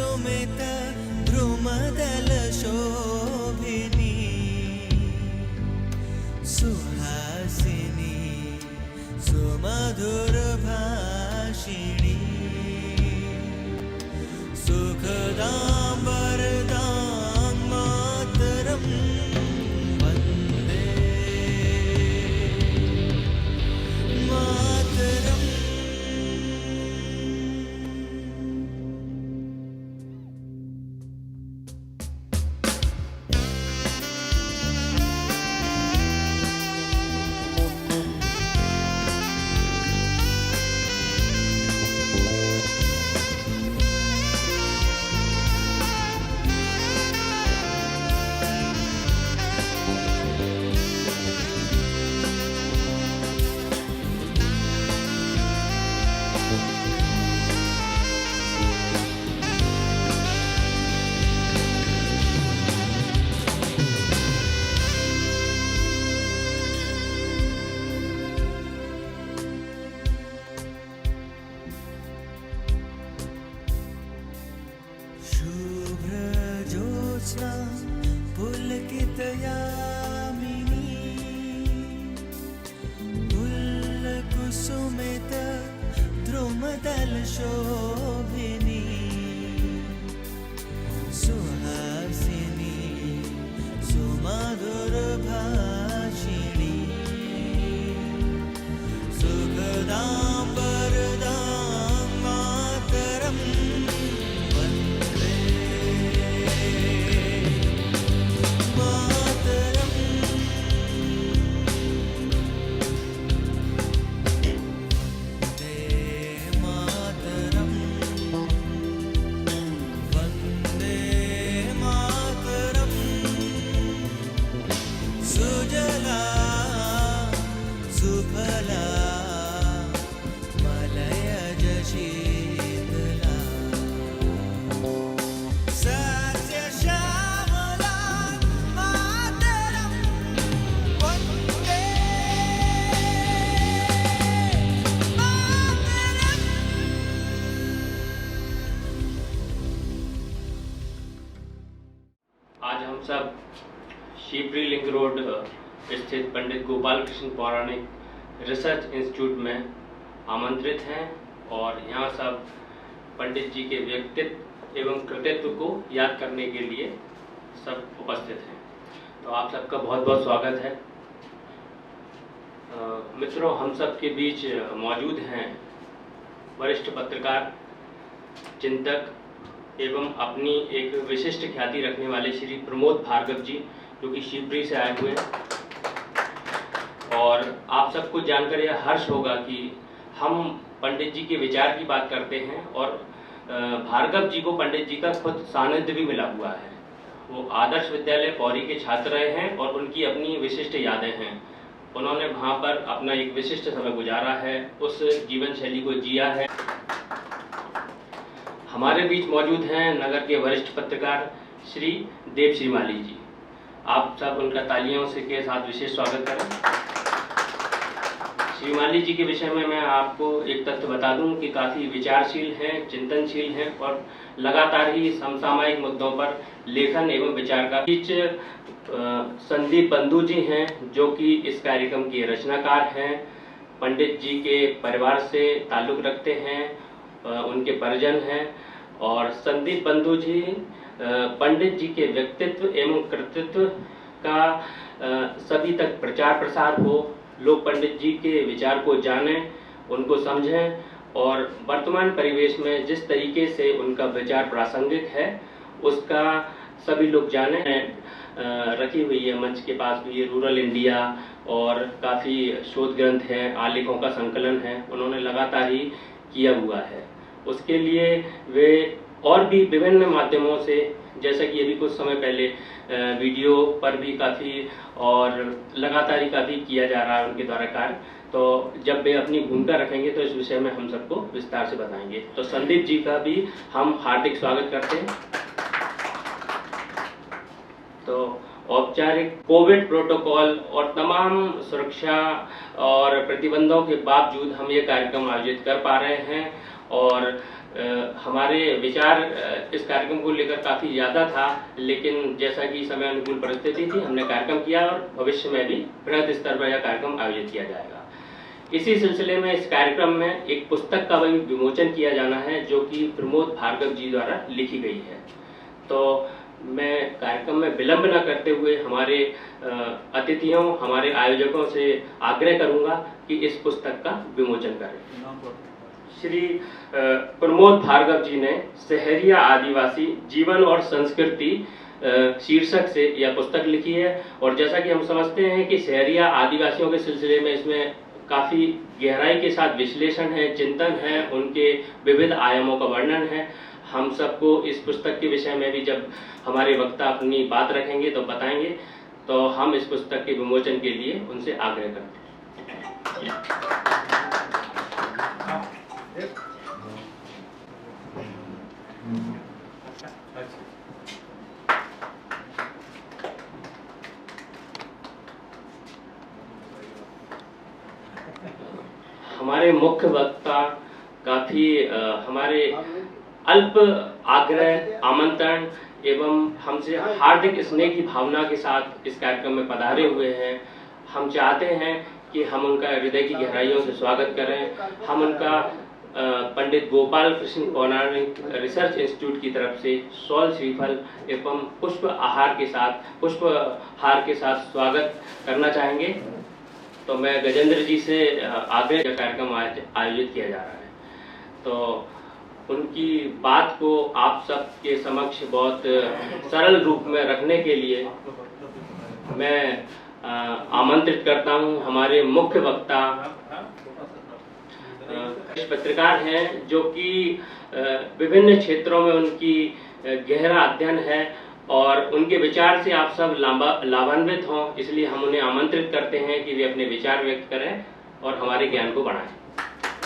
कुसुमित द्रुमदल शोभिनी सुहासिनी सुमधुर भाषिणी सुखदां वरदां मातरं वन्दे मातरम्। शुभ्रज्योत्स्ना पुलकितयामिनी पुल्लकुसुमित द्रुमदल शोभिनी सुहासिनी सुमधुर भाषिणी सुखदां वरदां मातरम् सुजला सुफला मलयज शीतला सस्यश्यामला मातरं वन्दे मातरम्। आज हम सब शिवपुरी लिंक रोड स्थित पंडित गोपाल कृष्ण पौराणिक रिसर्च इंस्टीट्यूट में आमंत्रित हैं और यहाँ सब पंडित जी के व्यक्तित्व एवं कृतित्व को याद करने के लिए सब उपस्थित हैं। तो आप सबका बहुत बहुत स्वागत है। मित्रों, हम सब के बीच मौजूद हैं वरिष्ठ पत्रकार, चिंतक एवं अपनी एक विशिष्ट ख्याति रखने वाले श्री प्रमोद भार्गव जी, जो कि शिवपुरी से आए हुए हैं। और आप सबको जानकर यह हर्ष होगा कि हम पंडित जी के विचार की बात करते हैं और भार्गव जी को पंडित जी का खुद सानिध्य भी मिला हुआ है। वो आदर्श विद्यालय पौरी के छात्र रहे हैं और उनकी अपनी विशिष्ट यादें हैं। उन्होंने वहाँ पर अपना एक विशिष्ट समय गुजारा है, उस जीवन शैली को जिया है। हमारे बीच मौजूद हैं नगर के वरिष्ठ पत्रकार श्री देवश्री माली जी। आप सब उनका तालियों से के साथ विशेष स्वागत करें। श्री माली जी के विषय में मैं आपको एक तथ्य बता दूं कि काफ़ी विचारशील हैं, चिंतनशील हैं और लगातार ही समसामयिक मुद्दों पर लेखन एवं विचार का बीच संदीप बंधु जी हैं, जो कि इस कार्यक्रम के रचनाकार हैं, पंडित जी के परिवार से ताल्लुक़ रखते हैं, उनके परिजन हैं। और संदीप बंधु जी पंडित जी के व्यक्तित्व एवं कृतित्व का सभी तक प्रचार प्रसार हो, लोग पंडित जी के विचार को जानें, उनको समझें और वर्तमान परिवेश में जिस तरीके से उनका विचार प्रासंगिक है उसका सभी लोग जानें। रखी हुई है मंच के पास भी रूरल इंडिया और काफ़ी शोध ग्रंथ हैं, आलेखों का संकलन है, उन्होंने लगातार ही किया हुआ है। उसके लिए वे और भी विभिन्न माध्यमों से, जैसा कि अभी कुछ समय पहले वीडियो पर भी काफ़ी और लगातार ही काफ़ी किया जा रहा है उनके द्वारा कार्य। तो जब वे अपनी भूमिका रखेंगे तो इस विषय में हम सबको विस्तार से बताएंगे। तो संदीप जी का भी हम हार्दिक स्वागत करते हैं। तो औपचारिक कोविड प्रोटोकॉल और तमाम सुरक्षा और प्रतिबंधों के बावजूद हम ये कार्यक्रम आयोजित कर पा रहे हैं और हमारे विचार इस कार्यक्रम को लेकर काफ़ी ज़्यादा था, लेकिन जैसा कि समय अनुकूल परिस्थिति थी, हमने कार्यक्रम किया और भविष्य में भी बृहद स्तर पर यह कार्यक्रम आयोजित किया जाएगा। इसी सिलसिले में इस कार्यक्रम में एक पुस्तक का भी विमोचन किया जाना है, जो कि प्रमोद भार्गव जी द्वारा लिखी गई है। तो मैं कार्यक्रम में विलंब न करते हुए हमारे अतिथियों, हमारे आयोजकों से आग्रह करूंगा कि इस पुस्तक का विमोचन करें। श्री प्रमोद भार्गव जी ने सहरिया आदिवासी जीवन और संस्कृति शीर्षक से यह पुस्तक लिखी है, और जैसा कि हम समझते हैं कि सहरिया आदिवासियों के सिलसिले में इसमें काफ़ी गहराई के साथ विश्लेषण है, चिंतन है, उनके विविध आयामों का वर्णन है। हम सबको इस पुस्तक के विषय में भी जब हमारे वक्ता अपनी बात रखेंगे तो बताएंगे, तो हम इस पुस्तक के विमोचन के लिए उनसे आग्रह करते हैं। हमारे मुख्य वक्ता काफ़ी हमारे अल्प आग्रह, आमंत्रण एवं हमसे हार्दिक स्नेह की भावना के साथ इस कार्यक्रम में पधारे हुए हैं। हम चाहते हैं कि हम उनका हृदय की गहराइयों से स्वागत करें। हम उनका पंडित गोपाल कृष्ण पौराणिक रिसर्च इंस्टीट्यूट की तरफ से शॉल श्रीफल एवं पुष्पहार के साथ स्वागत करना चाहेंगे। तो मैं गजेंद्र जी से आग्रह का कार्यक्रम आयोजित किया जा रहा है, तो उनकी बात को आप सबके समक्ष बहुत सरल रूप में रखने के लिए मैं आमंत्रित करता हूं हमारे मुख्य वक्ता, पत्रकार हैं जो कि विभिन्न क्षेत्रों में उनकी गहरा अध्ययन है और उनके विचार से आप सब लाभान्वित हों, इसलिए हम उन्हें आमंत्रित करते हैं कि वे अपने विचार व्यक्त करें और हमारे ज्ञान को बढ़ाएं।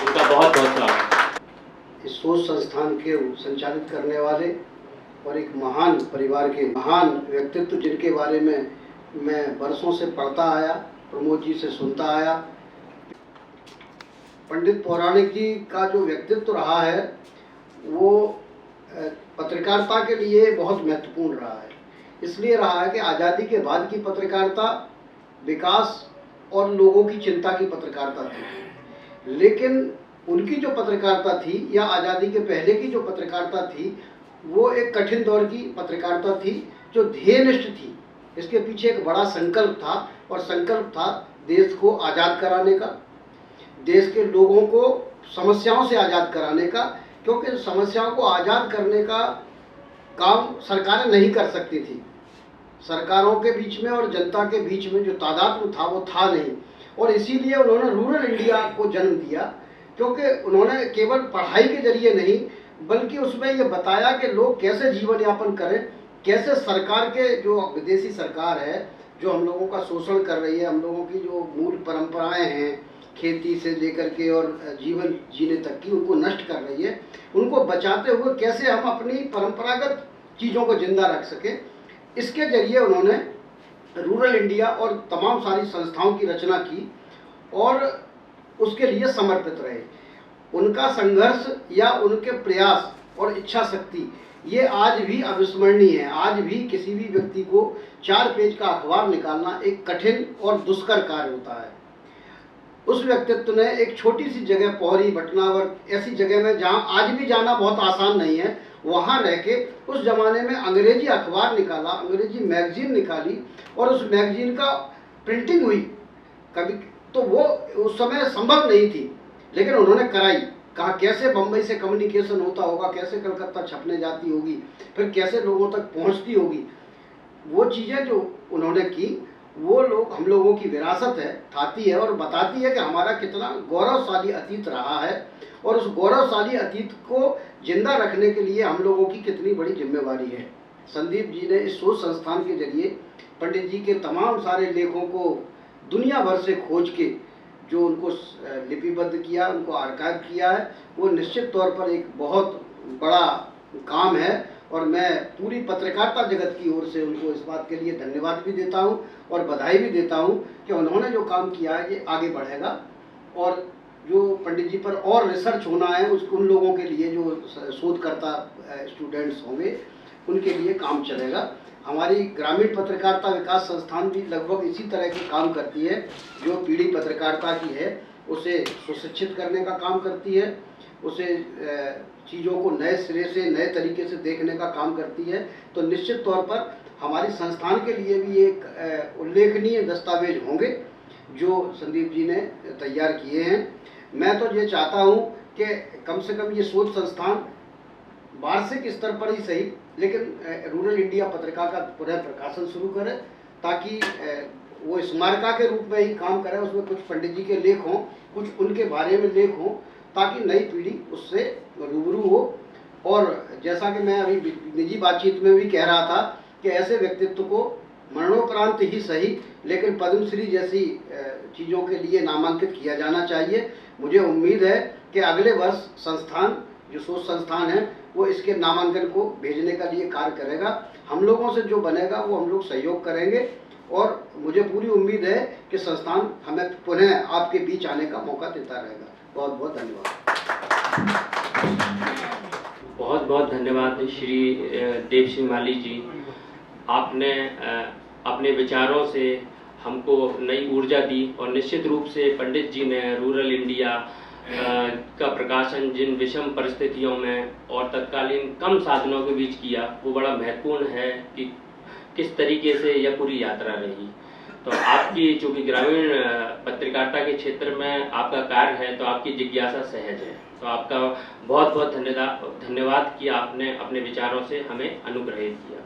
उनका बहुत बहुत स्वागत। इस शोध संस्थान के संचालित करने वाले और एक महान परिवार के महान व्यक्तित्व, जिनके बारे में मैं बरसों से पढ़ता आया, प्रमोद जी से सुनता आया। पंडित पौराणिक जी का जो व्यक्तित्व रहा है वो पत्रकारिता के लिए बहुत महत्वपूर्ण रहा है। इसलिए रहा है कि आज़ादी के बाद की पत्रकारिता विकास और लोगों की चिंता की पत्रकारिता थी, लेकिन उनकी जो पत्रकारिता थी या आज़ादी के पहले की जो पत्रकारिता थी वो एक कठिन दौर की पत्रकारिता थी जो ध्येयनिष्ठ थी। इसके पीछे एक बड़ा संकल्प था और संकल्प था देश को आज़ाद कराने का, देश के लोगों को समस्याओं से आज़ाद कराने का, क्योंकि समस्याओं को आज़ाद करने का काम सरकारें नहीं कर सकती थी। सरकारों के बीच में और जनता के बीच में जो तादात्म्य था वो था नहीं, और इसीलिए उन्होंने रूरल इंडिया को जन्म दिया, क्योंकि उन्होंने केवल पढ़ाई के जरिए नहीं बल्कि उसमें ये बताया कि लोग कैसे जीवन यापन करें, कैसे सरकार के जो विदेशी सरकार है जो हम लोगों का शोषण कर रही है, हम लोगों की जो मूल परंपराएं हैं खेती से लेकर के और जीवन जीने तक की, उनको नष्ट कर रही है, उनको बचाते हुए कैसे हम अपनी परंपरागत चीज़ों को जिंदा रख सकें। इसके जरिए उन्होंने रूरल इंडिया और तमाम सारी संस्थाओं की रचना की और उसके लिए समर्पित रहे। उनका संघर्ष या उनके प्रयास और इच्छा शक्ति ये आज भी अविस्मरणीय है। आज भी किसी भी व्यक्ति को 4 पेज का अखबार निकालना एक कठिन और दुष्कर कार्य होता है। उस व्यक्तित्व ने एक छोटी सी जगह, पौरी भटनावर, ऐसी जगह में जहाँ आज भी जाना बहुत आसान नहीं है, वहाँ रह के उस जमाने में अंग्रेजी अखबार निकाला, अंग्रेजी मैगजीन निकाली और उस मैगजीन का प्रिंटिंग हुई। कभी तो वो उस समय संभव नहीं थी, लेकिन उन्होंने कराई। कहा कैसे बम्बई से कम्युनिकेशन होता होगा, कैसे कलकत्ता छपने जाती होगी, फिर कैसे लोगों तक पहुंचती होगी। वो चीज़ें जो उन्होंने की वो हम लोगों की विरासत है, थाती है और बताती है कि हमारा कितना गौरवशाली अतीत रहा है और उस गौरवशाली अतीत को जिंदा रखने के लिए हम लोगों की कितनी बड़ी जिम्मेवारी है। संदीप जी ने इस शोध संस्थान के जरिए पंडित जी के तमाम सारे लेखों को दुनिया भर से खोज के जो उनको लिपिबद्ध किया, उनको आर्काइव किया है, वो निश्चित तौर पर एक बहुत बड़ा काम है और मैं पूरी पत्रकारिता जगत की ओर से उनको इस बात के लिए धन्यवाद भी देता हूं और बधाई भी देता हूं कि उन्होंने जो काम किया है ये आगे बढ़ेगा और जो पंडित जी पर और रिसर्च होना है उन लोगों के लिए, जो शोधकर्ता स्टूडेंट्स होंगे उनके लिए काम चलेगा। हमारी ग्रामीण पत्रकारिता विकास संस्थान भी लगभग इसी तरह के काम करती है, जो पीढ़ी पत्रकारिता की है उसे सुशिक्षित करने का काम करती है, उसे चीज़ों को नए सिरे से नए तरीके से देखने का काम करती है। तो निश्चित तौर पर हमारी संस्थान के लिए भी एक उल्लेखनीय दस्तावेज होंगे जो संदीप जी ने तैयार किए हैं। मैं तो ये चाहता हूँ कि कम से कम ये शोध संस्थान वार्षिक स्तर पर ही सही, लेकिन रूरल इंडिया पत्रिका का पुनः प्रकाशन शुरू करे, ताकि वो स्मारिका के रूप में ही काम करे। उसमें कुछ पंडित जी के लेख हों, कुछ उनके बारे में लेख हों, ताकि नई पीढ़ी उससे रूबरू हो। और जैसा कि मैं अभी निजी बातचीत में भी कह रहा था कि ऐसे व्यक्तित्व को मरणोपरांत ही सही, लेकिन पद्मश्री जैसी चीज़ों के लिए नामांकित किया जाना चाहिए। मुझे उम्मीद है कि अगले वर्ष संस्थान, जो शोध संस्थान है, वो इसके नामांकन को भेजने का लिए कार्य करेगा। हम लोगों से जो बनेगा वो हम लोग सहयोग करेंगे, और मुझे पूरी उम्मीद है कि संस्थान हमें पुनः आपके बीच आने का मौका देता रहेगा। बहुत बहुत धन्यवाद। बहुत बहुत धन्यवाद श्री देवसिंह माली जी। आपने अपने विचारों से हमको नई ऊर्जा दी, और निश्चित रूप से पंडित जी ने रूरल इंडिया का प्रकाशन जिन विषम परिस्थितियों में और तत्कालीन कम साधनों के बीच किया, वो बड़ा महत्वपूर्ण है कि किस तरीके से यह पूरी यात्रा रही। तो आपकी चूँकि ग्रामीण पत्रकारिता के क्षेत्र में आपका कार्य है, तो आपकी जिज्ञासा सहज है। तो आपका बहुत बहुत धन्यवाद कि आपने अपने विचारों से हमें अनुग्रहित किया।